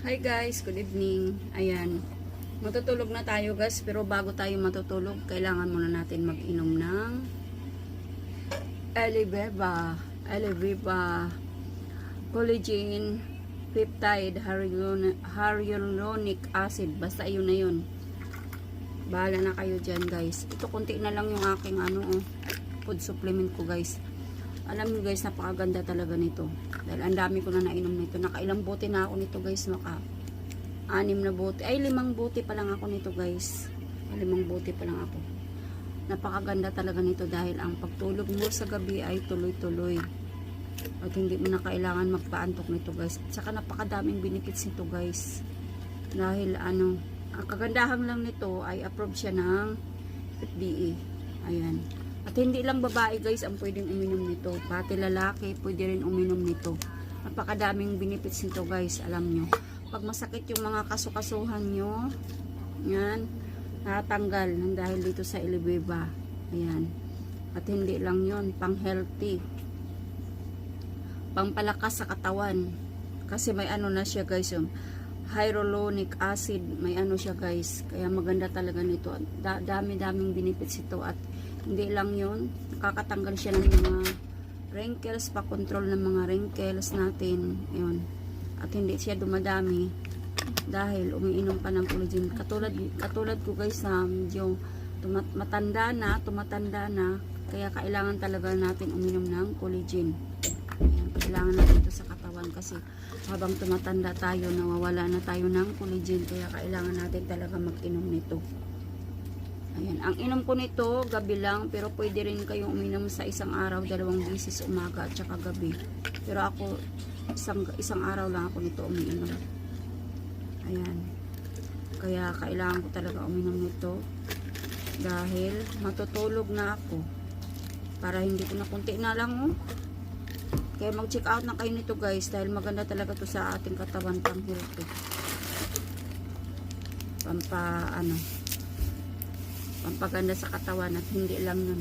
Hi guys, good evening. Ayan, matutulog na tayo guys, pero bago tayo matutulog, kailangan muna natin mag-inom ng Eleveva collagen peptide hyaluronic acid. Basta yun na yun. Bahala na kayo dyan guys. Ito konti na lang yung aking food supplement ko guys. Alam niyo guys, napakaganda talaga nito. Dahil ang dami ko na nainom nito. Nakailang bote na ako nito guys. 6 na bote. Ay, 5 bote pa lang ako nito guys. 5 bote pa lang ako. Napakaganda talaga nito dahil ang pagtulog mo sa gabi ay tuloy-tuloy. At hindi mo na kailangan magpaantok nito guys. At saka napakadaming benefits nito guys. Dahil ang kagandahan lang nito ay approved siya ng FDA. Ayan. At hindi lang babae guys ang pwedeng uminom nito. Pati lalaki pwede rin uminom nito. Napakadaming benefits nito guys. Alam nyo. Pag masakit yung mga kasukasuhan nyo, yan, natanggal ng dahil dito sa Eleveva. Ayan. At hindi lang yun, pang healthy. Pang palakas sa katawan. Kasi may na siya guys yung hyaluronic acid. May siya guys. Kaya maganda talaga nito. Dami-daming benefits ito. At hindi lang yun, nakakatanggal siya ng mga wrinkles, pa-control ng mga wrinkles natin. Yun. At hindi siya dumadami dahil umiinom pa ng collagen. Katulad ko guys na medyo tumatanda na, kaya kailangan talaga natin uminom ng collagen. Ayan, kailangan natin ito sa katawan kasi habang tumatanda tayo, nawawala na tayo ng collagen, kaya kailangan natin talaga mag-inom nito. Ayan, ang inom ko nito, gabi lang, pero pwede rin kayong uminom sa isang araw, 2 beses, umaga at saka gabi. Pero ako, isang araw lang ako nito umiinom. Ayan. Kaya kailangan ko talaga uminom nito dahil matutulog na ako. Para hindi ko na kunti na lang, oh. Kaya mag-check out na kayo nito guys dahil maganda talaga to sa ating katawan, pang healthy. Pampaganda sa katawan at hindi lang yun.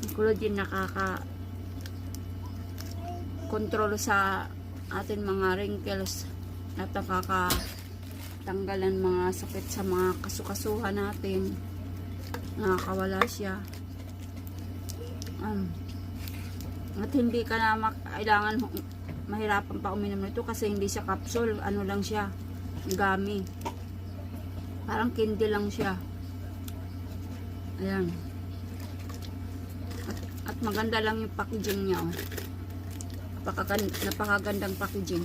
Ang collagen nakaka-control sa atin mga wrinkles at nakakatanggalan mga sakit sa mga kasukasuhan natin. Nakakawala siya. At hindi ka na kailangan mahirapan pa uminom nito kasi hindi siya capsule. Ano lang siya, gummy. Parang candy lang siya. Ayan. At maganda lang yung packaging niya. Oh. Napakagandang packaging.